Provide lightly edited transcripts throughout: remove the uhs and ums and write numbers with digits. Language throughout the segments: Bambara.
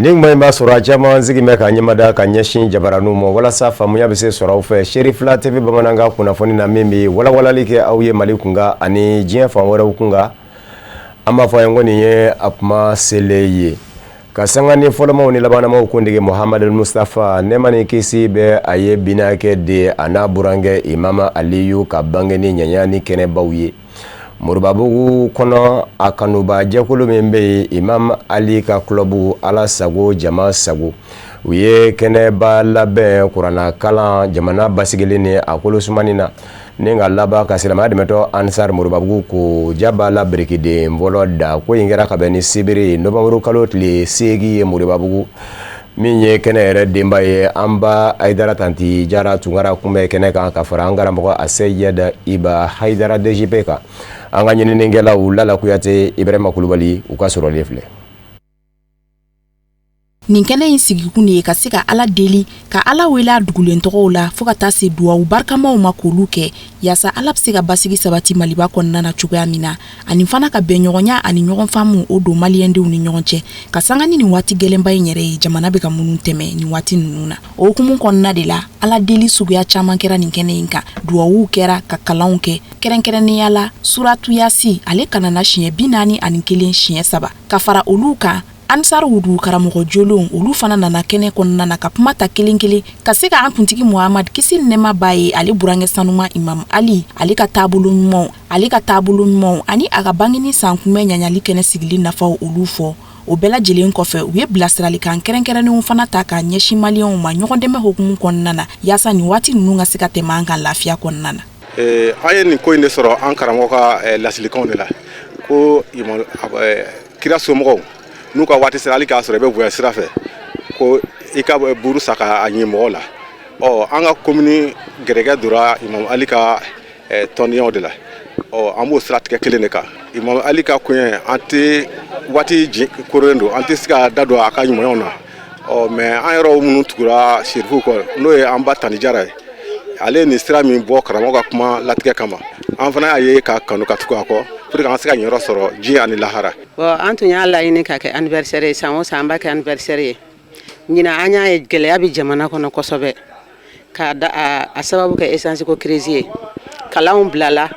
Ning mai ma sura jama zigi me ka nyamada ka nyashin jabaranu mo wala sa famuya be se sura ufe Sherifla TV bamananga kuna foni na mimi wala like auye malikunga ani jien fa wala ukunga ama fa ngoni ye apma seleye kasanga ni foloma ni labana ma ukundige Muhammad al-Mustafa nemani kisi be aye binake de ana burange imama Aliyu ka bangeni nyanyani kene bawye Murbabugu kono akanuba jakulu membe Imam Ali ka klubu ala sago jama sago uye kene ba labe kurana kala jamana basigilini akulu sumanina nenga laba kasilama admeto ansar Murbabugu ko jaba la brikide mbolo da ko ingera kabeni sibiri novembre kalotli segi Murbabugu minye kene ere demba ye amba Aidara tanti jara tungara kumbe kene ka kafaranga mko aseyeda iba Haidara DJPK anga nyini ngela ulala kuyate Ibrahima Kulubali ukasoro lefle ninkene insigikuni ka sika ala deli ka ala wela dugulen togo la fo ka ta se duwa u barkamaw makolu ke yasa ala bse ka basigi sabati maliba konna na cogoya mina ani fana ka benyogonya ani nyogon famu o do maliendenw ni ɲɔgɔn ka sangani ni wati gelenba yɛrɛ jamana be ka munun tɛmɛ ni wati nununa o hukumu konna de la ala deli suguya caman kɛra ninkene inka duwawu kɛra ka kalanw kɛ kɛrɛnkɛrɛnnenya la suratu yasi ale kanana siɲɛ 41 siɲɛ 3 ka fara olu kan Ansar wudu karamogo jolon olu fana nana kene konna na ka kuma ta kelenkele ka se ka an kuntigi Muhammad kisi nema baye ale burange sanuma Imam Ali ale ka taabolo ɲumanw ani aga bangini sankume ɲaɲali kene sigili nafaw olu fɔ o bɛɛ lajɛlen kɔfɛ u ye bilasiralikan kɛrɛnkɛrɛnnenw fana ta ka ɲɛsin maliyɛnw ma ɲɔgɔn dɛmɛ hukumu kɔnɔna na yaasa ni waati ninnu ka se ka tɛmɛ an kan lafiya kɔnɔna na an ye nin ko in de sɔrɔ an karamɔgɔ ka lasilikanw de la ko kira somɔgɔw n'u ka waati sera ali k'a sɔrɔ i bɛ voyage sira fɛ ko i ka buru sa ka ɲɛ mɔgɔ la an ka commune gɛrɛgɛ dora Imam Ali ka tɔndiyaw de la an b'o sira tigɛ kelen de kan Imam Ali ka koɲɛ an tɛ waati korolen don an tɛ se ka da don a ka ɲumanyaw na mais an yɛrɛ minnu tugura Serifu kɔ n'o ye an ba Tani Jara ye ale ni sira min bɔ karamɔgɔ ka kuma latigɛ kama an fana y'a ye ka kanu ka tugu a kɔ pour que an se ka ɲɛyɔrɔ sɔrɔ diɲɛ ani lahara an tun y'a laɲini ka kɛ anniversaire ye san o san an b'a kɛ anniversaire ye ɲina an y'a ye gɛlɛya bɛ jamana kɔnɔ kosɛbɛ ka a sababu kɛ essence ko crise ye kalanw bilala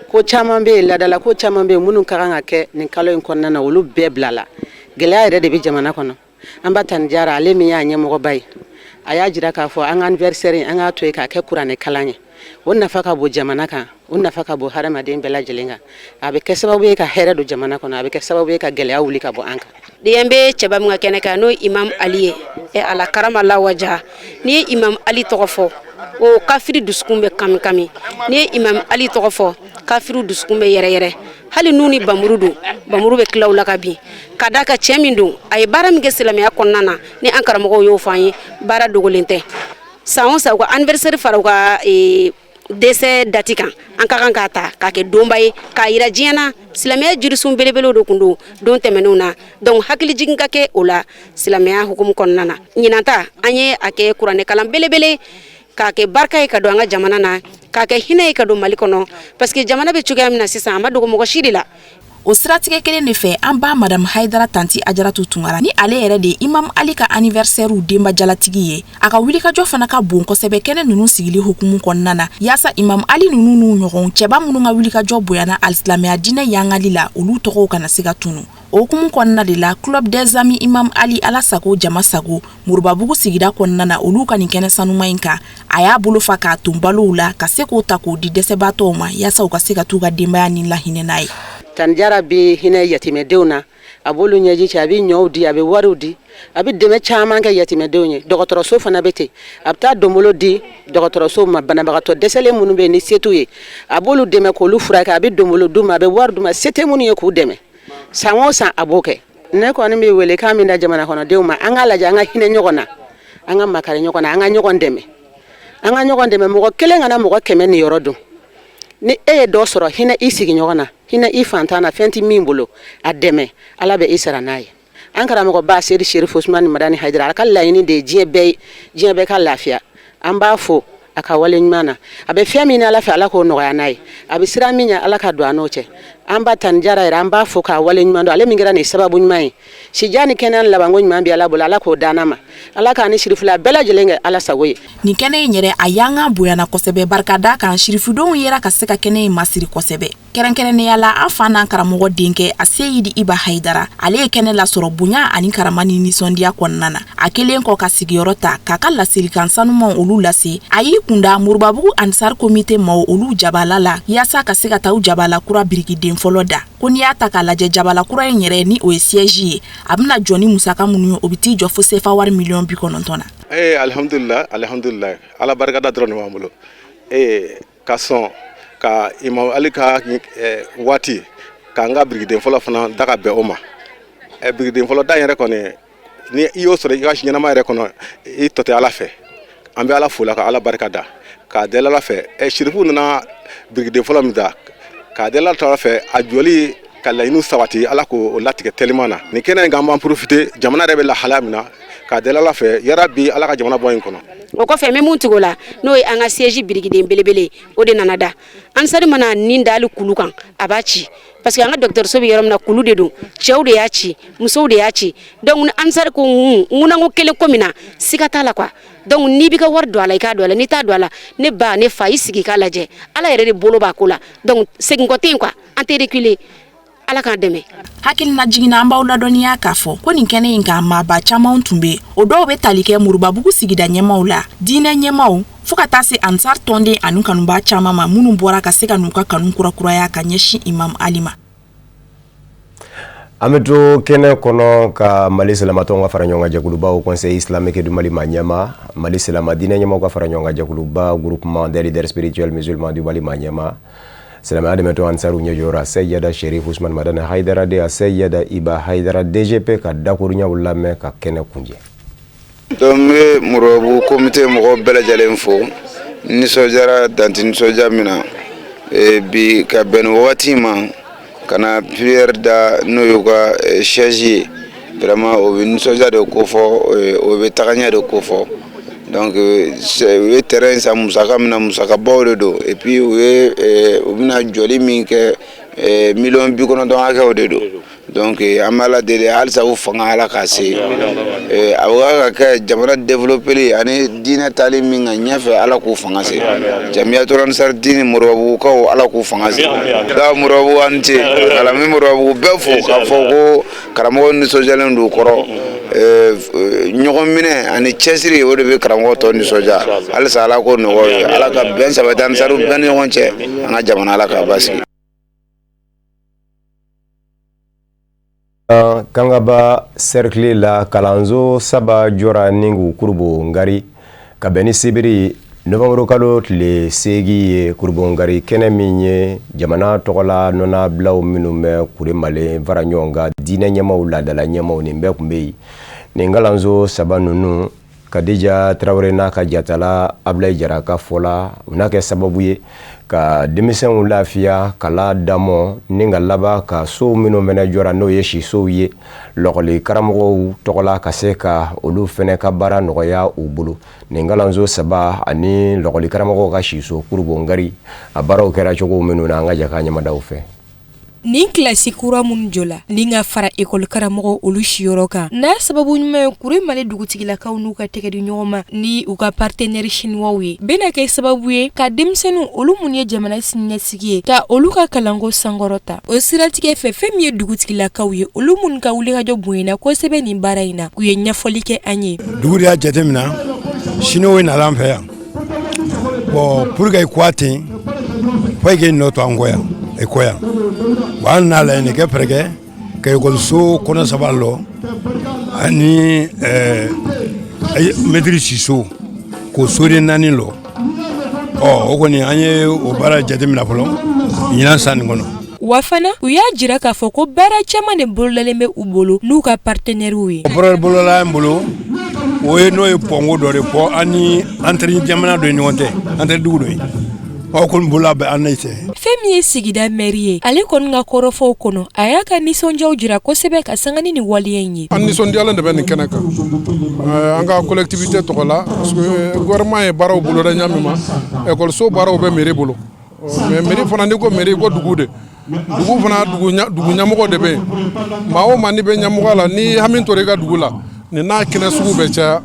ko caman bɛ yen ladala ko caman bɛ yen minnu ka kan ka kɛ nin kalo in kɔnɔna na olu bɛɛ bilala gɛlɛya yɛrɛ de bɛ jamana kɔnɔ an ba Tani Jara ale min y'a ɲɛmɔgɔba ye a y'a jira k'a fɔ an ka anniversaire an k'a to yen k'a kɛ kuranɛ kalan ye o nafa ka bon jamana kan o nafa ka bon hadamaden bɛɛ lajɛlen kan a bɛ kɛ sababu ye ka hɛrɛ don jamana kɔnɔ a bɛ kɛ sababu ye ka gɛlɛya wuli ka bɔ an kan den bɛ cɛba min ka kɛnɛ kan n'o Imam Ali ye ala karama la waja ni ye Imam Ali tɔgɔ fɔ o kafiri dusukun bɛ kami ni ye Imam Ali tɔgɔ fɔ kafiru dusukun bɛ yɛrɛ hali n'u ni bamuru don bamuru bɛ tilaw la ka bin ka da ka cɛ min don a ye baara min kɛ silamɛya kɔnɔna na ni an karamɔgɔw y'o fɔ an ye baara dogolen tɛ san o san u ka anniversaire fara u ka dɛsɛ dati kan an ka kan k'a ta k'a kɛ donba ye k'a yira diɲɛ na silamɛya jirisun belebelew de kun don don tɛmɛnenw na donc hakili jigin ka kɛ o la silamɛya hukumu kɔnɔna na ɲinanta an ye a kɛ kuranɛ kalan belebele k'a kɛ barika ye ka don an ka jamana na k'a kɛ hinɛ ye ka don Mali kɔnɔ parce que jamana bɛ cogoya min na sisan an ma dogo mɔgɔ si de la o siratigɛ kelen de fɛ an ba Madame Haidara tanti Ajaratu Tungara ni ale yɛrɛ de Imam Ali ka anniversaire denba jalatigi ye a ka wulikajɔ fana ka bon kosɛbɛ kɛnɛ ninnu sigili hukumu kɔnɔna na yaasa Imam Ali ninnu n'u ɲɔgɔn cɛba minnu ka wulikajɔ bonyana alisilamɛya diinɛ yangali la olu tɔgɔw kana se ka tunu o hukumu kɔnɔna de la Club des Amis Imam Ali Alasago Jama Sago Murbabugu sigida kɔnɔna na olu ka nin kɛnɛ sanuma in kan a y'a bolo fa k'a ton balow la ka se k'o ta k'o di dɛsɛbaatɔw ma yaasa u ka se ka t'u ka denbaya ni lahinɛ n'a ye Tani Jara bɛ hinɛ yatimɛdenw na a b'olu ɲɛji cɛ a bɛ ɲɔw di a bɛ wariw di a bɛ dɛmɛ caman kɛ yatimɛdenw ye dɔgɔtɔrɔso fana bɛ ten a bɛ taa donbolo di dɔgɔtɔrɔso ma banabagatɔ dɛsɛlen minnu bɛ yen ni se t'u ye a b'olu dɛmɛ k'olu furakɛ a bɛ donbolo d'u ma a bɛ wari d'u ma se tɛ minnu ye k'u dɛmɛ san o san a b'o kɛ ne kɔni bɛ welekan min da jamana kɔnɔdenw ma an k'a lajɛ an ka hinɛ ɲɔgɔn na an ka makari ɲɔgɔn na an ka ɲɔgɔn dɛmɛ mɔgɔ kelen kana mɔgɔ 100 ni yɔrɔ dɔn ni e ye dɔ sɔrɔ hinɛ i sigi ɲɔgɔn na hinɛ i fantan na fɛn tɛ min bolo a dɛmɛ ala bɛ i sara n'a ye an karamɔgɔ ba Seydi Serifu Usmani Madani Haidara ala ka laɲini de ye diɲɛ bɛɛ ka lafiya an b'a fɔ a ka wale ɲuman na a bɛ fɛn min ala fɛ ala k'o nɔgɔya n'a ye a bɛ sira min ɲɛ ala ka don an n'o cɛ an b'a ta ni jara yɛrɛ an b'a fo k'a wale ɲuman dɔn ale min kɛra nin sababu ɲuman ye sijani kɛnɛ labanko ɲuman bi ala bolo ala k'o d'an ma ala k'a ni sirifula bɛɛ lajɛlen kɛ ala sago ye nin kɛnɛ in yɛrɛ a y'an ka bonyana kosɛbɛ barika da kan sirifudenw yɛrɛ ka se ka kɛnɛ in masiri kosɛbɛ kɛrɛnkɛrɛnnenya la an fa n'an karamɔgɔ denkɛ a Seyidi Iba Haidara ale ye kɛnɛ lasɔrɔ bonya ani karama ni nisɔndiya kɔnɔna na a kelen kɔ ka sigiyɔrɔ ta k'a ka laselikan sanumanw olu lase a y'i kunda Moribabugu Ansar Komite maaw olu jabala la yaasa ka se ka taa u jabala kura birikiden fɔlɔ da ko n'i y'a ta k'a lajɛ jabala kura in yɛrɛ ni o ye siège ye a bɛna jɔ ni musaka minnu ye o bɛ t'i jɔ fo sefa wari miliyɔn 90 na. alhamdulillah ala barikada dɔrɔn de b'an bolo ka sɔn ka Imam Ali ka waati k'an ka birikiden fɔlɔ fana da ka bɛn o ma birikiden fɔlɔ da yɛrɛ kɔni ni i y'o sɔrɔ i ka ɲɛnama yɛrɛ kɔnɔ i tɔ tɛ ala fɛ an bɛ ala fo la ka ala barika da k'a deli ala fɛ sherifu nana birikiden fɔlɔ min da k'a deli ala fɛ a jɔli ka laɲiniw sabati ala k'o latigɛ teliman na nin kɛnɛ in kan b'an profiter jamana yɛrɛ bɛ lahalaya min na k'a deli ala fɛ yarabi ala ka jamana bɔ in kɔnɔ o kɔfɛ me mun tigo la n'o ye an ka siège birikiden belebele o de nana da ansari mana nin da ali kulu kan a b'a ci parce que an ka dɔgɔtɔrɔso bɛ yɔrɔ min na kulu de don cɛw de y'a ci musow de y'a ci donc ni ansari ko ŋunanko kelen ko min na siga t'a la quoi donc n'i b'i ka wari don a la i k'a don a la n'i t'a don a la ne ba ne fa i sigi k'a lajɛ ala yɛrɛ de bolo b'a ko la donc seginkɔ tɛ yen quoi an tɛ reculer ala k'a dɛmɛ hakilina jiginna an b'aw ladɔnniya k'a fɔ ko nin kɛnɛ in kan maaba camanw tun bɛ o dɔw bɛ tali kɛ Moribabugu sigida ɲɛmaw la diinɛ ɲɛmaw fo ka taa se Ansar tɔnden ani kanuba caman ma minnu bɔra ka se ka n'u ka kanu kurakuraya ka ɲɛsin Imam Ali ma. An bɛ to kɛnɛ kɔnɔ ka Mali silamatɔnw ka fara ɲɔgɔn kan jɛkulubaw Conseil islamique du Mali Maniema Mali silama diinɛ ɲɛmaw ka fara ɲɔgɔn kan jɛkuluba groupement des leaders spirituels musulmans du Mali Maniema silamɛya dɛmɛtɔ Ansaru ɲɛjɔra Seyida Sherif Usman Madana Haidara de Seyida Iba Haidara DGP ka dakuruɲaw lamɛn ka kɛnɛ kunjɛ. Donc n bɛ Moribabugu comité mɔgɔw bɛɛ lajɛlen fo nisɔndiyara danti nisɔndiya min na bi ka bɛn nin wagati ma ka na prière da n'o y'u ka siège ye vraiment o bɛ nisɔndiya de ko fɔ o bɛ tagaɲɛ de ko fɔ donc u ye terrain san musaka min na musakabaw de don et puis u bɛna jɔli min kɛ miliyɔn 90 hakɛw de don donc an b'a la deli halisa u fanga ala k'a se a bɛ ka kɛ jamana développé ani diinɛ taali min ka ɲɛfɛ ala k'u fanga se Jamiyatul Ansar Dine Moribabugukaw ala k'u fanga se da Moribabugu an ce ala min Moribabugu bɛɛ fo k'a fɔ ko karamɔgɔ nisɔndiyalen don u kɔrɔ ɲɔgɔn minɛ ani cɛsiri o de bɛ karamɔgɔ tɔ nisɔndiya halisa ala k'o nɔgɔya ye ala ka bɛn sabati Ansaru bɛɛ ni ɲɔgɔn cɛ an ka jamana ala k'a basigi. Kangaba cercle la kalanzo saba jora ningu kurbo ngari ka bɛn ni sibiri novembre kalo tile 8 ye kurbo ngari kɛnɛ min ye jamana tɔgɔla nɔna bilaw minnu bɛ kure malen fara ɲɔgɔn kan diinɛ ɲɛmaw ladala ɲɛmaw nin bɛɛ kun bɛ yen nin kalanzo saba ninnu Kadija Traoré n'a ka jatala Ablaye Jara ka fɔla u n'a kɛ sababu ye ka denmisɛnw lafiya kala damɔ ni ka laba ka sow minnu fɛnɛ jɔra n'o ye sisow ye lɔgɔli karamɔgɔw tɔgɔla ka se ka olu fɛnɛ ka baara nɔgɔya u bolo nin kalanso saba ani lɔgɔli karamɔgɔw ka siso kurbo ngari a baaraw kɛra cogo minnu na an ka jaka ɲɛmadaw fɛ. Nin klasi kura mun jola ni nga fara école karamɔgɔ olu siyɔrɔ kan n'a sababu ɲuman ye kure Mali dugutigilakaw n'u ka tɛgɛ di ɲɔgɔn ma ni u ka partenaire chinois ye bɛna kɛ sababu ye ka denmisɛnninw olu mun ye jamana siniɲɛsigi ye ka olu ka kalanko sankɔrɔta o siratigɛ fɛ fɛn min ye dugutigilakaw ye olu mun ka wulikajɔ bonyana kosɛbɛ nin baara in na u ye ɲɛfɔli kɛ an ye. Dugu de y'a jateminɛ chinois nana an fɛ yan bon pour que i kɔ ten fo i k'i nɔ to an kɔ yan i kɔ yan wa hali n'a laɲini kɛ fɛrɛkɛ ka ekɔliso kɔnɔ saba lɔ ani mɛtiri siso k'o soden 4 lɔ o kɔni an ye o baara jateminɛ fɔlɔ ɲinan san nin kɔnɔ. Wa fana u y'a jira k'a fɔ ko baara caman de bololalen bɛ u bolo n'u ka partenaires ye. Baara bolola an bolo o ye n'o ye pɔngo dɔ de fɔ an ni antɛri jamana dɔ ye ɲɔgɔn tɛ antɛri dugu dɔ ye. Fɛn min ye sigida maire ye ale kɔni ka kɔrɔfɔw kɔnɔ a y'a ka nisɔndiyaw jira kosɛbɛ ka sanga ni nin waleya in ye. An nisɔndiyalen de bɛ nin kɛnɛ kan an ka collectivité tɔgɔ la parce que gouvernement ye baaraw boloda ɲa min ma école baaraw bɛ mairie bolo mais mairie fana ni ko mairie ko dugu de dugu fana dugu ɲɛmɔgɔ de bɛ yen maa o maa ni bɛ ɲɛmɔgɔ la ni hami tora i ka dugu la nin n'a kɛnɛ sugu bɛ caya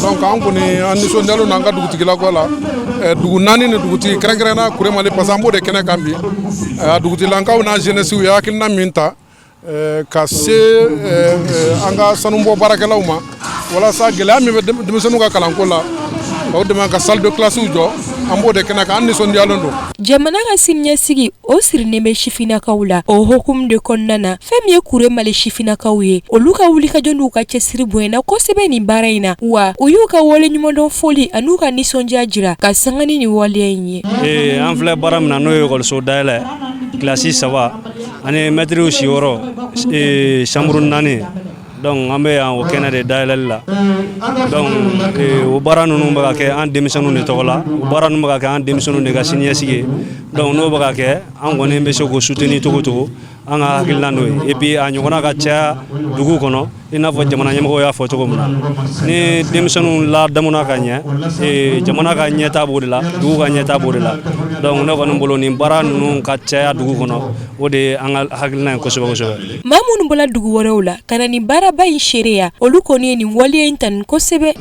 donc an kɔni an nisɔndiyalen n'an ka dugutigilakaw la dugu naani ni dugutigi kɛrɛnkɛrɛnna Kure Mali parce que an b'o de kɛnɛ kan bi a dugutigilakaw n'a jeunesse u ye hakilina min ta ka se an ka sanubɔ baarakɛlaw ma walasa gɛlɛya min bɛ denmisɛnninw ka kalanko la o dɛmɛ ka salle de classe jɔ an b'o de kɛnɛ kan an nisɔndiyalen don. Jamana ka siniɲɛsigi o sirilen bɛ sifinnakaw la o hukumu de kɔnɔna na fɛn min ye Kure Mali sifinnakaw ye olu ka wulikajɔ n'u ka cɛsiri bonyana kosɛbɛ nin baara in na wa u y'u ka waleɲumandɔn foli an'u ka nisɔndiya jira ka sanga ni nin waleya in ye. An filɛ baara min na n'o ye ekɔliso dayɛlɛ kilasi 3 ani mɛtiriw siyɔrɔ chambre 4 donc an bɛ yan o kɛnɛ de dayɛlɛli la donc o baara ninnu bɛ ka kɛ an denmisɛnninw de tɔgɔ la o baara ninnu bɛ ka kɛ an denmisɛnninw de ka siniɲɛsigi ye donc n'o bɛ ka kɛ an kɔni bɛ se k'o soutenir cogo cogo an ka hakilina n'o ye et puis a ɲɔgɔnna ka caya dugu kɔnɔ i n'a fɔ jamana ɲɛmɔgɔw y'a fɔ cogo min na ni denmisɛnninw ladamuna ka ɲɛ jamana ka ɲɛtaa b'o de la dugu ka ɲɛtaa b'o de la donc ne kɔni bolo nin baara ninnu ka caya dugu kɔnɔ o de ye an ka hakilina ye kosɛbɛ kosɛbɛ. Maa minnu bɔla dugu wɛrɛw la ka na nin baaraba in seereya olu kɔni ye nin waleya in tanu kosɛbɛ.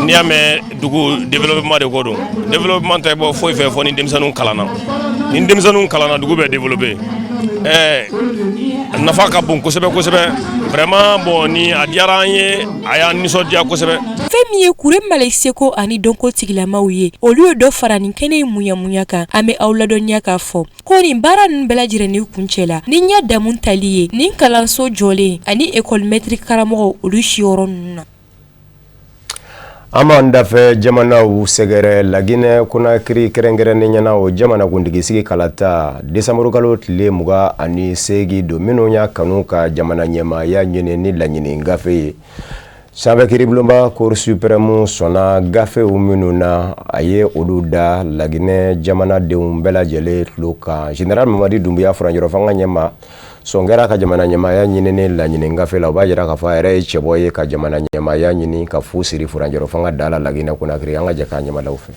N'i y'a mɛn dugu développement de ko don développement tɛ bɔ foyi fɛ fɔ ni denmisɛnninw kalanna ni denmisɛnninw kalanna dugu bɛ développer nafa ka bon kosɛbɛ kosɛbɛ vraiment bon ni a diyara an ye a y'an nisɔndiya kosɛbɛ. Fɛn min ye Kure Mali seko ani dɔnko tigilamaw ye olu ye dɔ fara nin kɛnɛ in munyamunya kan an bɛ aw ladɔnniya k'a fɔ ko nin baara ninnu bɛɛ lajɛlen kuncɛ la ni ɲɛ damun tali ye nin kalanso jɔlen ani école maître karamɔgɔw olu siyɔrɔ ninnu na. An b'an dafɛ jamanaw sɛgɛrɛ Laginɛ Konakiri kɛrɛnkɛrɛnnen ɲɛna o jamanakuntigi sigi kalata décembre kalo tile 28 don minnu y'a kanu ka jamana ɲɛmaaya ɲini ni laɲini gafe ye. Sanfɛ kiiribulonba Cour suprême sɔnna gafew minnu na a ye olu da Laginɛ jamanadenw bɛɛ lajɛlen tulo kan. Général Mamadi Doumbouya Furanjɔrɔ fanga ɲɛma sɔngɛra ka jamana ɲɛmaaya ɲini ni laɲini gafe la o b'a jira k'a fɔ a yɛrɛ ye cɛbɔ ye ka jamana ɲɛmaaya ɲini ka fu siri Furanjɔrɔ fanga da la Laginɛ Konakiri an ka jɛ k'a ɲɛmalaw fɛ.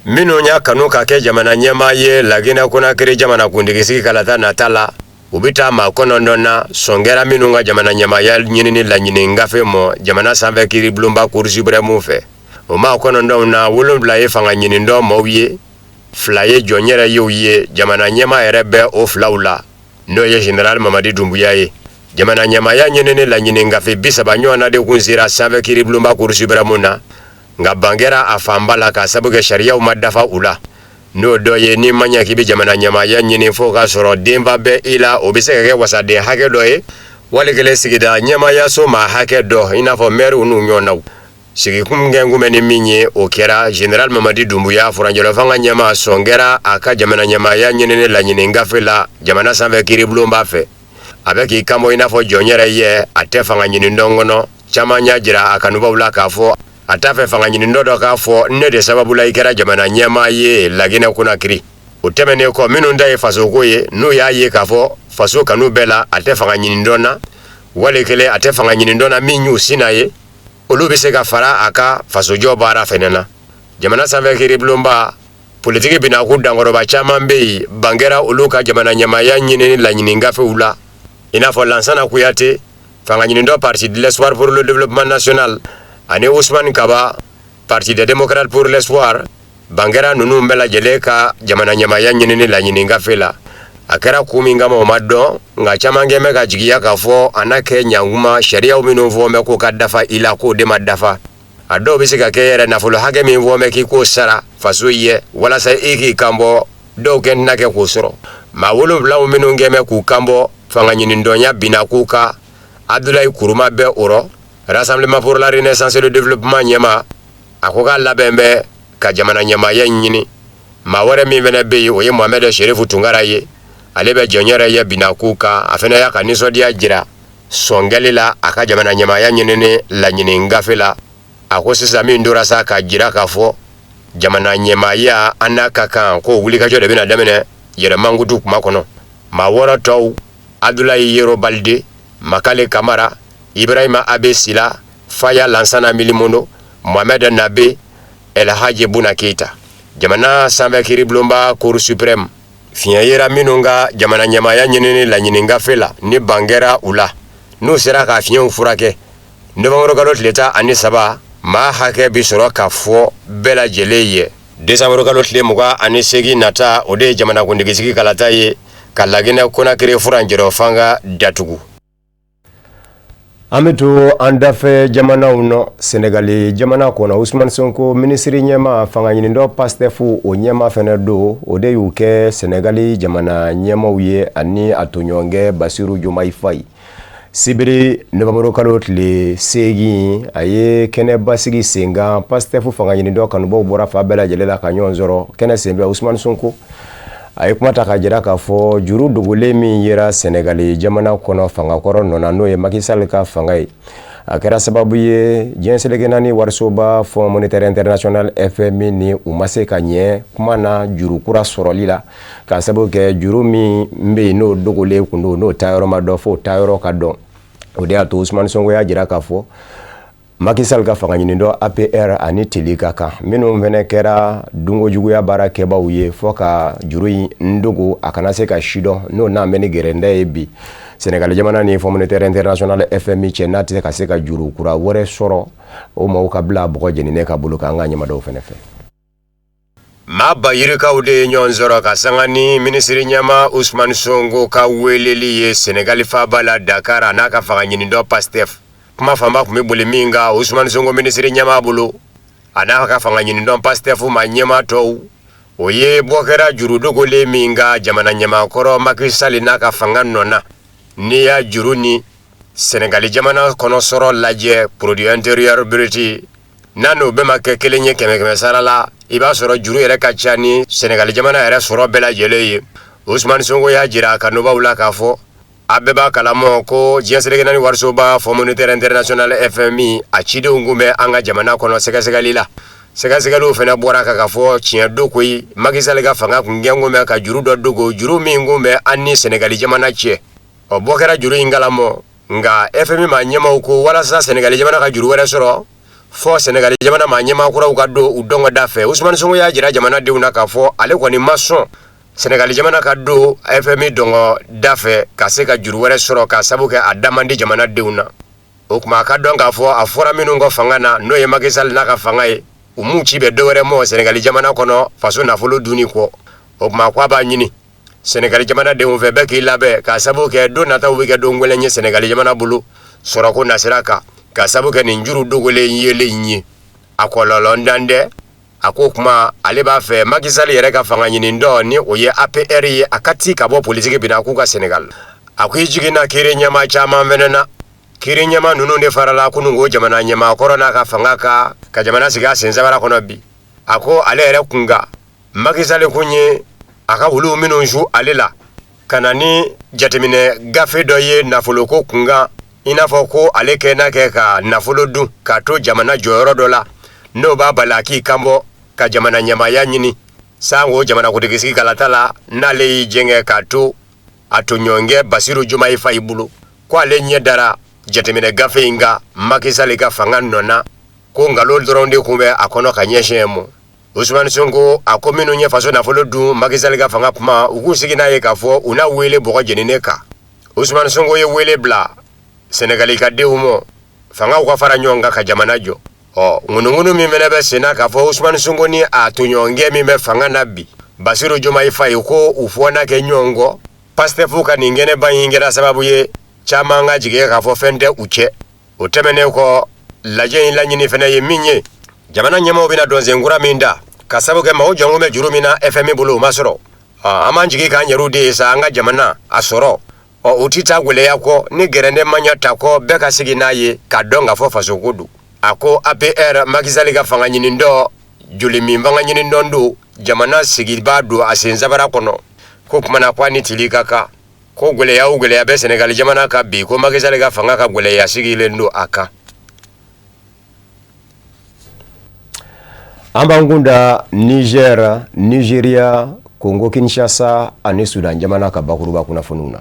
Minnu y'a kanu ka kɛ jamana ɲɛmaa ye Laginɛ Konakiri jamanakuntigi sigi kalata nata la u bɛ taa maa 9 na sɔngɛra minnu ka jamana ɲɛmaaya ɲini ni laɲini gafe mɔ jamana sanfɛ kiiribulonba Cour suprême fɛ o maa 9 na 7 ye fanga ɲini dɔ maaw ye 2 ye jɔnyɛrɛ yew ye jamana ɲɛmaa yɛrɛ bɛ o 2 la n'o ye Général Mamadi Doumbouya ye jamana ɲɛmaaya ɲini ni laɲini gafe 30 ɲɔgɔnna de kun sera sanfɛ kiiribulonba Cour suprême na nka bangera a fanba la ka sabu kɛ sariyaw ma dafa u la n'o dɔ ye ni ma ɲɛ k'i bɛ jamana ɲɛmaaya ɲini fo ka sɔrɔ denba bɛ i la o bɛ se ka kɛ wasaden hakɛ dɔ ye wali kelen sigida ɲɛmaayaso ma hakɛ dɔ i n'a fɔ maire n'u ɲɔgɔnnaw sigikun kɛnkun ni min ye o kɛra Général Mamadi Doumbouya Furanjɔrɔ fanga ɲɛma sɔngɛra a ka jamana ɲɛmaaya ɲini ni laɲini gafe la jamana sanfɛ kiiribulonba fɛ a bɛ k'i kanbɔ i n'a fɔ jɔnyɛrɛ ye a tɛ fanga ɲini dɔn kɔnɔ caman y'a jira a kanubaw la k'a fɔ a t'a fɛ fanga ɲini dɔ k'a fɔ ne de sababu la i kɛra jamana ɲɛmaa ye Laginɛ Konakiri o tɛmɛnen kɔ minnu ta ye fasoko ye n'u y'a ye k'a fɔ faso kanu bɛɛ la a tɛ fanga ɲini dɔn na wali kelen a tɛ fanga ɲini dɔn na min y'u sina ye olu bɛ se ka fara a ka fasojɔ baara fɛnɛ na jamana sanfɛ kiiribulonba politiki binaku dankɔrɔba caman bɛ yen bangera olu ka jamana ɲɛmaaya ɲini ni laɲini gafew la i n'a fɔ Lansana Kuyate fanga ɲini dɔ Parti de l'Espoir pour le développement national ani Ousmane Kaba Parti des démocrates pour l'espoir bangera ninnu bɛɛ lajɛlen ka jamana ɲɛmaaya ɲini ni laɲini gafe la a kɛra kun min kama o ma dɔn nka caman kɛn bɛ ka jigiya k'a fɔ a na kɛ ɲankuma sariyaw minnu fɔ mɛ k'o ka dafa i la k'o de ma dafa a dɔw bɛ se ka kɛ yɛrɛ nafolo hakɛ min fɔ mɛ k'i k'o sara faso ye walasa i k'i kanbɔ dɔw kɛn tɛna kɛ k'o sɔrɔ maa 7 minnu kɛn bɛ k'u kanbɔ fanga ɲini dɔnya bina k'u ka Abdoulaye Kuruma bɛ o rɔ Rassemblement pour la Renaissance et le Développement ɲɛma a ko k'a labɛn bɛ ka jamana ɲɛmaaya ɲini maa wɛrɛ min fɛnɛ bɛ yen o ye Mohamed Sherifu Tunkara ye ale bɛ jɔnyɛrɛ ye binaku kan a fɛnɛ y'a ka nisɔndiya jira sɔngɛli la a ka jamana ɲɛmaaya ɲini ni laɲini gafe la a ko sisan min tora sa ka jira k'a fɔ jamana ɲɛmaaya an n'a ka kan k'o wulikajɔ de bɛna daminɛ yɛrɛmankutu kuma kɔnɔ maa 6 tɔw Abdoulaye Yero Balde Makale Kamara Ibrahima Abe Sila Faya Lansana Milimondo Mohamed Nabe El Hadji Buna Keita jamana sanfɛ kiiribulonba Cour suprême fiɲɛ yera minnu ka jamana ɲɛmaya ɲinini laɲini gafe la ni bangera u la n'u sera ka fiɲɛw furakɛ novembre kalo tile 13 maa hakɛ bi sɔrɔ ka fɔ bɛɛ lajɛlen ye décembre kalo tile 28 nata o de ye jamanakuntigisigi kalata ye ka Laginɛ Konakiri furanjɛrɛ fanga datugu. An bɛ to an dafɛ jamanaw nɔ Senegali jamana kɔnɔ Ousmane Sonko minisiri ɲɛma fanga ɲinindɔ Pastef o ɲɛma fɛnɛ do o de y'u kɛ Senegali jamana ɲɛmaw ye ani a toɲɔgɔnkɛ Basiru Jomayi Fayi. Sibiri novembre kalo tile 8 a ye kɛnɛbasigi sen kan Pastef fanga ɲinindɔ kanubaw bɔra fa bɛɛ lajɛlen la ka ɲɔgɔn sɔrɔ kɛnɛ sen bɛ Ousmane Sonko a ye kuma ta ka jira k'a fɔ juru dogolen min yera Senegali jamana kɔnɔ fangakɔrɔ nɔna n'o ye Macky Sall ka fanga ye a kɛra sababu ye diɲɛ seleke naani warisoba Fonds monétaire international FMI ni u ma se ka ɲɛ kuma na juru kura sɔrɔli la ka sababu kɛ juru min bɛ yen n'o dogolen kun don n'o tayɔrɔ ma dɔn fo tayɔrɔ ka dɔn o de y'a to Ousmane Sonko y'a jira k'a fɔ Macky Sall ka fanga ɲinindɔ APR ani teli ka kan minnu fɛnɛ kɛra dungojuguya baara kɛbaw ye fɔ ka juru in ndogo a kana se ka sidɔn n'o n'a mɛn ni gɛrɛndɛ ye bi Senegal jamana ni Fonds monétaire international FMI cɛ n'a tɛ se ka se ka juru kura wɛrɛ sɔrɔ o maaw ka bila bɔgɔ jeninen ka bolo kan ka ɲɛmadaw fɛnɛ fɛ. Maa ba yirikaw de ye ɲɔgɔn sɔrɔ ka sanga ni minisiri ɲɛma Ousmane Sonko ka weleli ye Senegal faaba la Dakar a n'a ka fanga ɲinindɔ Pastef. Kuma fanba kun bɛ boli min kan Ousmane Sonko minisiri ɲɛma bolo a n'a ka fanga ɲinindɔ Pastef ma ɲɛma tɔw o ye bɔ kɛra juru dogolen min ka jamana ɲɛmakɔrɔ Macky Sall n'a ka fanga nɔna n'i y'a juru ni Senegali jamana kɔnɔ sɔrɔ lajɛ produit intérieur brut n'a n'o bɛɛ ma kɛ kelen ye kɛmɛ sara la i b'a sɔrɔ juru yɛrɛ ka ca ni Senegali jamana yɛrɛ sɔrɔ bɛɛ lajɛlen ye Ousmane Sonko y'a jira a kanubaw la k'a fɔ a bɛɛ b'a kalama ko diɲɛ seleke naani warisoba Fonds monétaire international FMI a cidenw kun bɛ an ka jamana kɔnɔ sɛgɛsɛgɛli la sɛgɛsɛgɛliw fɛnɛ bɔra ka fɔ tiɲɛ do koyi Macky Sall ka fanga kun gɛn kun bɛ ka juru dɔ dogo juru min kun bɛ an ni Senegali jamana cɛ o bɔ kɛra juru in kalama nka FMI ma ɲɛmaw ko walasa Senegali jamana ka juru wɛrɛ sɔrɔ fɔ Senegali jamana ma ɲɛma kuraw ka don u dɔngɔda fɛ Ousmane Sonko y'a jira jamanadenw na k'a fɔ ale kɔni ma sɔn Senegali jamana ka don FMI dɔngɔda fɛ ka se ka juru wɛrɛ sɔrɔ ka sabu kɛ a damandi jamanadenw na o kuma a ka dɔn k'a fɔ a fɔra minnu ka fanga na n'o ye Macky Sall n'a ka fanga ye u m'u ci bɛ dɔwɛrɛ mɔ Senegali jamana kɔnɔ faso nafolo dunni kɔ o kuma k'a b'a ɲini Senegali jamanadenw fɛ bɛɛ k'i labɛn ka sabu kɛ don nataw bɛ kɛ don gɛlɛn ye Senegali jamana bolo sɔrɔko nasira kan ka sabu kɛ nin juru dogolen yelen ye a kɔlɔlɔ ndan dɛ a ko kuma ale b'a fɛ Macky Sall yɛrɛ ka fanga ɲinindɔ ni o ye APR ye a ka ti ka bɔ politiki bina k'u ka Senegal a ko i jiginna kiri ɲɛma caman fɛnɛ na kiri ɲɛma ninnu de farala kunungo jamana ɲɛmakɔrɔ n'a ka fanga ka jamana sigi a sen sabara kɔnɔ bi a ko ale yɛrɛ kunga Macky Sall kun ye a ka wuluw minnu su ale la ka na ni jateminɛ gafe dɔ ye nafoloko kunga i n'a fɔ ko ale kɛnɛ kɛ ka nafolo dun ka to jamana jɔyɔrɔ dɔ la n'o b'a bali a k'i kanbɔ ka jamana ɲɛmaya ɲini sango jamanakuntigisigi kalata la n'ale y'i jɛngɛ k'a to a toɲɔgɔnkɛ Basiru Jomayi Fayi bolo ko ale ɲɛ dara jateminɛ gafe in kan Macky Sall ka fanga nɔna ko nkalon dɔrɔn de kun bɛ a kɔnɔ ka ɲɛsin mɔ Ousmane Sonko a ko minnu ye faso nafolo dun Macky Sall ka fanga kuma u k'u sigi n'a ye k'a fɔ u n'a wele bɔgɔ jeninen kan Ousmane Sonko ye wele bila Senegali ka denw mɔ fangaw ka fara ɲɔgɔn kan ka jamana jɔ ŋunuŋunu min fɛnɛ bɛ sen na k'a fɔ Ousmane Sonko ni a toɲɔgɔnkɛ min bɛ fanga na bi Basiru Jomayi Fayi ko u fɔna kɛ ɲɔgɔn kɔ Pastef ka nin kɛnɛba in kɛra sababu ye caman ka jigin k'a fɔ fɛn tɛ u cɛ o tɛmɛnen kɔ lajɛ in laɲini fɛnɛ ye min ye jamana ɲɛmaaw bɛna dɔnsen kura min da ka sababu kɛ maaw jɔnko bɛ juru min na FMI bolo o ma sɔrɔ an b'an jigi k'an yɛrɛw de ye sa an ka jamana a sɔrɔ u ti taa gwɛlɛya kɔ ni gɛrɛndɛ ma ɲa ta kɔ bɛɛ ka sigi n'a ye ka dɔn k'a fɔ fasoko don a ko APR Macky Sall ka fanga ɲinindɔ joli min fanga ɲinindɔ don jamana sigibaa don a sen sabara kɔnɔ ko kumana ko a ni tili ka kan ko gwɛlɛya o gwɛlɛya bɛ Senegali jamana kan bi ko Macky Sall ka fanga ka gwɛlɛya sigilen don a kan. An b'an kun da Niger, Nigeria, Congo Kinshasa ani Sudan jamana ka bakuruba kunnafoniw na.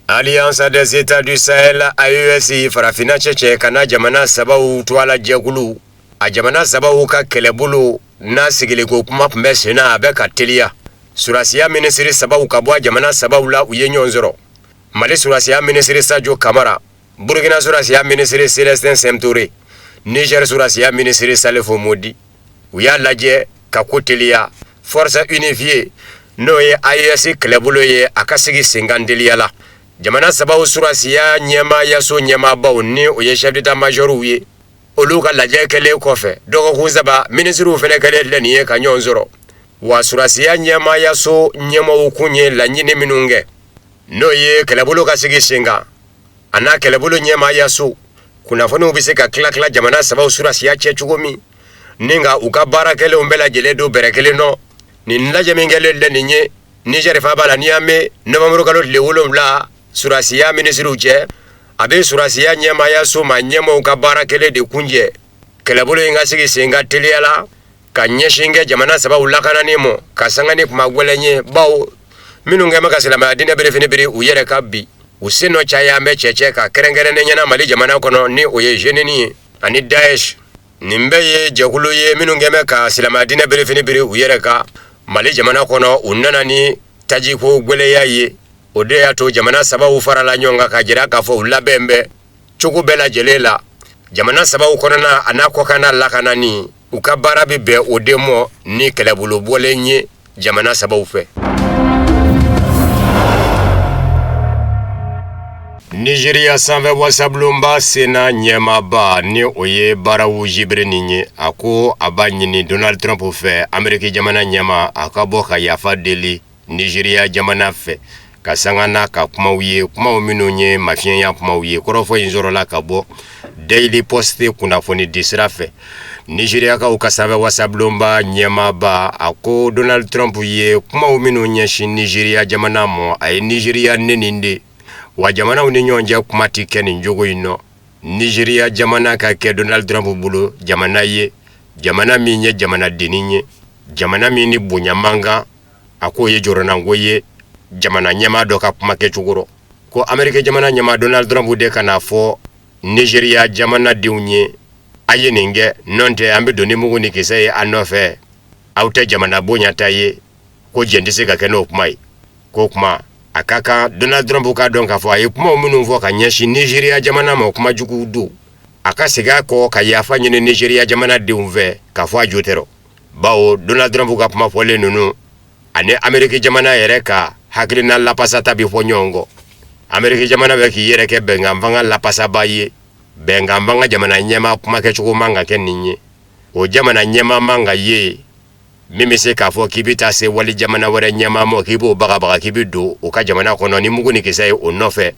Alliance des États du Sahel AES farafina cɛcɛ kana jamana sabaw to ala jɛkulu a jamana sababu ka kɛlɛbolo n'a sigiliko kuma tun bɛ sen na a bɛ ka teliya surasiya minisiri sababu ka bɔ jamana sababu la u ye ɲɔgɔn sɔrɔ Mali surasiya minisiri Sadio Kamara, Burkina surasiya minisiri Célestin Semtouré, Niger surasiya minisiri Salifou Modi u y'a lajɛ ka ko teliya force unifiée n'o ye AES kɛlɛbolo ye a ka sigi senkan teliya la jamana sababu surasiya ɲɛmaayaso ɲɛmaabaw ni o ye chef d'état-major ye olu ka lajɛ kɛlen kɔfɛ dɔgɔkun saba minisiriw fɛnɛ kɛlen filɛ nin ye ka ɲɔgɔn sɔrɔ wa surasiya ɲɛmaayaso ɲɛmɔgɔw kun ye laɲini minnu kɛ n'o ye kɛlɛbolo ka sigi senkan a n'a kɛlɛbolo ɲɛmaayaso kunnafoniw bɛ se ka tila jamana sababu surasiya cɛ cogo min ni nka u ka baarakɛlenw bɛɛ lajɛlen don bɛrɛ kelen nɔ nin lajɛ min kɛlen filɛ nin ye Niger faaba la n'i y'a mɛn novembre kalo tile 7 surasiya minisiriw cɛ a bɛ surasiya ɲɛmaayaso ma ɲɛmɔgɔw ka baarakɛlen de kunjɛ kɛlɛbolo in ka sigi senkan teliya la ka ɲɛsin kɛ jamana sababu lakanani mɔ ka sanga ni kuma gwɛlɛn ye bawo minnu kɛ ma ka silamɛya diinɛ bere biri u yɛrɛ ka bi u sen nɔ caya an bɛ cɛcɛ ka kɛrɛnkɛrɛnnen ɲɛna Mali jamana kɔnɔ ni o ye jeunini ye ani Daesh nin bɛɛ ye jɛkulu ye minnu kɛ ma ka silamɛya diinɛ bere biri u yɛrɛ ka Mali jamana kɔnɔ u nana ni tajiko gwɛlɛya ye o de y'a to jamana sababu farala ɲɔgɔn kan ka jira k'a fɔ u labɛn bɛ cogo bɛɛ lajɛlen la jamana sababu kɔnɔna a n'a kɔkanna lakanani u ka baara bɛ bɛn o de mɔ ni kɛlɛbolo bɔlen ye jamana sababu fɛ. Nigeria sanfɛ wasabulonba sena ɲɛmaaba ni o ye baaraw jibiri nin ye a ko a b'a ɲini Donald Trump fɛ Ameriki jamana ɲɛma a ka bɔ ka yafa deli Nigeria jamana fɛ ka sanga n'a ka kumaw ye kumaw minnu ye mafiɲɛya kumaw ye kɔrɔfɔ in sɔrɔla ka bɔ Daily Post kunnafoni di sira fɛ Nigeria ka sanfɛ wasabulonba ɲɛmaaba a ko Donald Trump ye kumaw minnu ɲɛsin Nigeria jamana mɔ a ye Nigeria nɛnin de wa jamanaw ni ɲɔgɔn cɛ kuma ti kɛ nin jogo in nɔ Nigeria jamana ka kɛ Donald Trump bolo jamana ye jamana min ye jamana dennin ye jamana min ni bonya mankan a ko ye jɔrɔnanko ye jamana ɲɛmaa dɔ ka kuma kɛcogo ko Amerika jamana ɲɛmaa Donald Trump de kana fɔ Nigeria jamana denw ye a ye nin kɛ nɔn tɛ an bɛ doni mugu ni kisɛ ye a nɔfɛ aw tɛ jamana bonya ta ye ko jɛn tɛ se ka kɛ n'o kuma ye ko kuma a ka kan Donald Trump ka dɔn k'a fɔ a ye kumaw minnu fɔ ka ɲɛsin Nigeria jamana ma kuma jugu don a ka segin a kɔ ka yafa ɲini Nigeria jamana denw fɛ k'a fɔ a jo tɛ bawo Donald Trump ka kuma fɔlen ninnu ani Ameriki jamana yɛrɛ ka hakilina lapasata bi fɔ ɲɔgɔn kɔ Ameriki jamana bɛ k'i yɛrɛ kɛ bɛnkan fanga lapasaba ye bɛnkan fanga jamana ɲɛmaa kuma kɛcogo man ka kɛ nin ye o jamana ɲɛmaa man ka ye min bɛ se k'a fɔ k'i bɛ taa se wali jamana wɛrɛ ɲɛmaa ma k'i b'o bagabaga k'i bɛ don o ka jamana kɔnɔ ni mugu ni kisɛ ye o nɔfɛ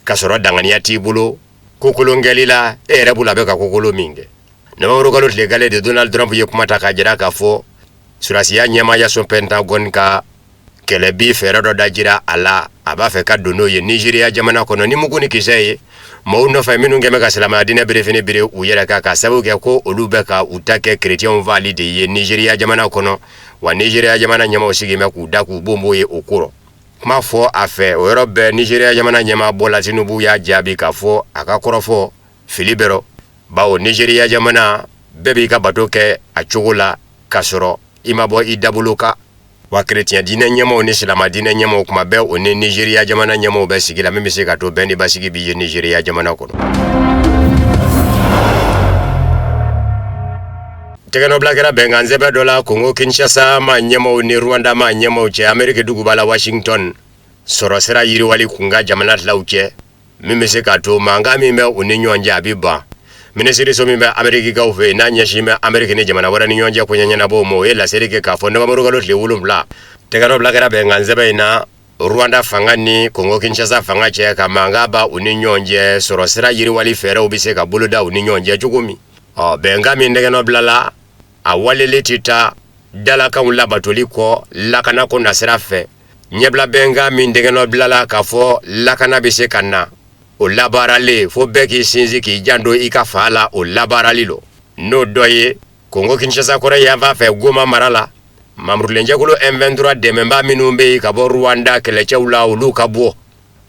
ka sɔrɔ danganiya t'i bolo kokolon kɛli la e yɛrɛ bolo a bɛ ka kokolo min kɛ novembre kalo tile gale de Donald Trump ye kuma ta ka jira k'a fɔ surasiya ɲɛmaayaso Pentagon ka kɛlɛ bi fɛɛrɛ dɔ da jira a la a b'a fɛ ka don n'o ye Nigeria jamana kɔnɔ ni mugu ni kisɛ ye maaw nɔfɛ minnu kɛmɛ ka silamɛya diinɛ bere u yɛrɛ kan ka sababu kɛ ko olu bɛ ka u ta kɛ chrétienw faali de ye Nigeria jamana kɔnɔ wa Nigeria jamana ɲɛmaaw sigimɛ k'u da k'u bonbo ye o kɔrɔ kuma fɔ a fɛ o yɔrɔ bɛɛ Nigeria jamana ɲɛmaa Bola Tinubu y'a jaabi k'a fɔ a ka kɔrɔfɔ fili bɛrɛ bawo Nigeria jamana bɛɛ b'i ka bato kɛ a cogo la ka sɔrɔ i ma bɔ i dabolo kan wa chrétien diinɛ ɲɛmaaw ni silamɛ diinɛ ɲɛmaaw kuma bɛɛ o ni Nigeria jamana ɲɛmaaw bɛ sigi la min bɛ se ka to bɛn ni basigi bi ye Nigeria jamana kɔnɔ. Tɛgɛnɔbila kɛra bɛnkan sɛbɛn dɔ la Congo Kinshasa ma ɲɛmaaw ni Rwanda ma ɲɛmaaw cɛ Ameriki duguba la Washington sɔrɔ sira yiriwali kun ka jamana tilaw cɛ min bɛ se ka to mankan min bɛ u ni ɲɔgɔn cɛ a bɛ ban minisiriso min bɛ Amerikikaw fɛ n'a ɲɛsin bɛ Ameriki ni jamana wɛrɛ ni ɲɔgɔn cɛ koɲɛ ɲɛnabɔw ma o ye laseli kɛ k'a fɔ novembre kalo tile 7 tɛgɛnɔbila kɛra bɛnkan sɛbɛn in na Rwanda fanga ni Congo Kinshasa fanga cɛ ka mankan ba u ni ɲɔgɔn cɛ sɔrɔ sira yiriwali fɛɛrɛw bɛ se ka boloda u ni ɲɔgɔn cɛ cogo min bɛnkan min tɛgɛnɔbila la a waleli tɛ taa dalakanw labatoli kɔ lakana ko nasira fɛ ɲɛbila bɛnkan min tɛgɛnɔbila la k'a fɔ lakana bɛ se ka na o labaaralen fo bɛɛ k'i sinsin k'i janto i ka fa la o labaarali lo n'o dɔ ye Congo Kinshasa kɔrɔ yan fan fɛ Goma mara la mamurulenjɛkulu M23 dɛmɛbaa minnu bɛ yen ka bɔ Rwanda kɛlɛcɛw la olu ka bɔ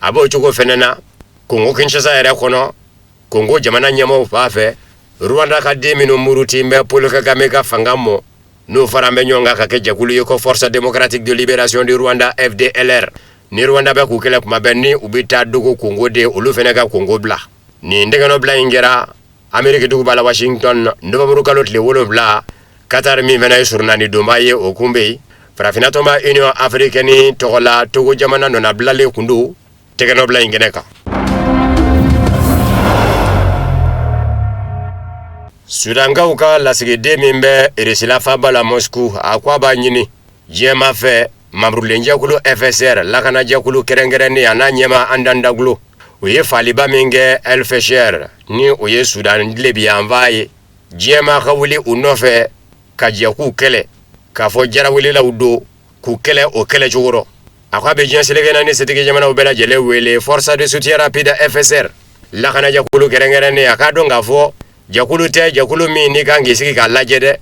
a b'o cogo fɛnɛ na Congo Kinshasa yɛrɛ kɔnɔ Congo jamana ɲɛmaaw fan fɛ Rwanda ka den minnu muruti bɛ Paul Kagame ka fanga mɔ n'o fara bɛ ɲɔgɔn kan ka kɛ jɛkulu ye ko Force démocratique de libération du Rwanda FDLR. Ni Rwanda bɛ k'u kɛlɛ kuma bɛɛ ni u bɛ taa dogo Congo de olu fɛnɛ ka Congo bila. Ni ndɛgɛnɔ bila in kɛra Amérique duguba la Washington novembre kalo tile 7 Qatar min fɛnɛ ye surunani donba ye o kun bɛ yen. Farafina tɔnba Union africaine tɔgɔ la Togo jamana nɔna bilalen kun don tɛgɛnɔ bila in kɛnɛ kan. Sudankaw ka lasigiden min bɛ Eresila faba la Moscou a ko a b'a ɲini diɲɛma fɛ mamrulenjɛkulu FSR lakanajɛkulu kɛrɛnkɛrɛnnen a n'a ɲɛma Andandaglo o ye faliba min kɛ El Fasher ni o ye Sudan dilebiyanfa ye diɲɛma ka wuli u nɔfɛ ka jɛ k'u kɛlɛ k'a fɔ jarawulilaw don k'u kɛlɛ o kɛlɛ cogorɔ a ko a bɛ diɲɛ selekɛna ni setigi jamanaw bɛɛ lajɛlen wele Force de soutien rapide FSR lakanajɛkulu kɛrɛnkɛrɛnnen a k'a dɔn k'a fɔ jakulu tɛ jakulu min ni kan k'i sigi k'a lajɛ dɛ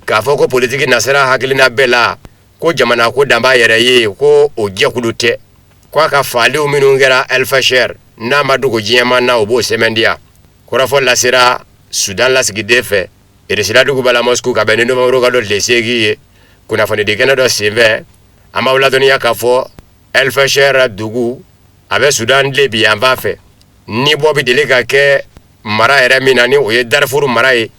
k'a fɔ ko politiki nasira hakilina bɛɛ la ko jamana ko dan b'a yɛrɛ ye ko o jakulu tɛ k'a ka faaliw minnu kɛra El Fasher n'a ma dogo diɲɛma na o b'o sɛmɛndiya kɔrɔfɔ lasera Sudan lasigiden fɛ Eresila duguba la Moscou ka bɛn ni novembre kalo tile 8 ye kunnafonidi kɛnɛ dɔ senfɛ an b'aw ladɔnniya k'a fɔ El Fasher dugu a bɛ Sudan dilebi yanfan fɛ ni bɔ bi deli ka kɛ mara yɛrɛ min na ni o ye Darfur mara ye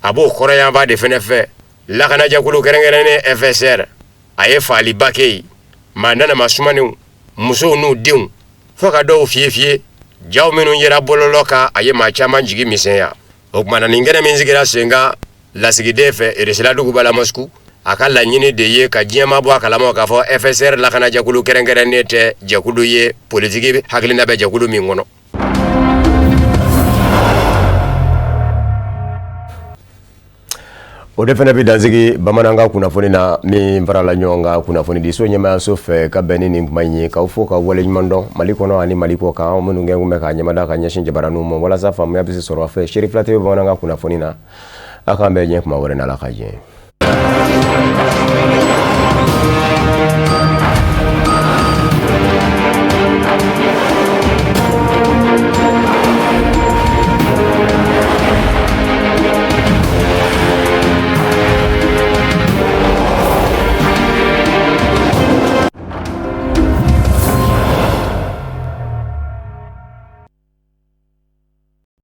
a b'o kɔrɔyanfan de fɛnɛ fɛ lakanajakulu kɛrɛnkɛrɛnnen FSR a ye faaliba kɛ yen maa nanama sumanenw musow n'u denw fo ka dɔw fiyefiyɛ jaw minnu yera bɔlɔlɔ kan a ye maa caman jigi misɛnya o kumana nin kɛnɛ min sigira sen kan lasigiden fɛ Eresila duguba la Moscou a ka laɲini de ye ka diɲɛma bɔ a kalamaw k'a fɔ FSR lakanajakulu kɛrɛnkɛrɛnnen tɛ jɛkulu ye politiki hakilina bɛ jɛkulu min kɔnɔ. O de fana bɛ dansigi bamanankan kunnafoni na min farala ɲɔgɔn kan kunnafoni di so ɲɛmaayaso fɛ ka bɛn ni nin kuma in ye k'aw fo ka wale ɲuman dɔn Mali kɔnɔ ani Mali kɔ kan minnu kɛ kun bɛ k'a ɲɛmada ka ɲɛsin jabaraniw ma walasa faamuya bɛ se sɔrɔ a fɛ Sherif Fila TV bamanankan kunnafoni na a k'an bɛn ɲɛ kuma wɛrɛ n'Ala ka jɛ.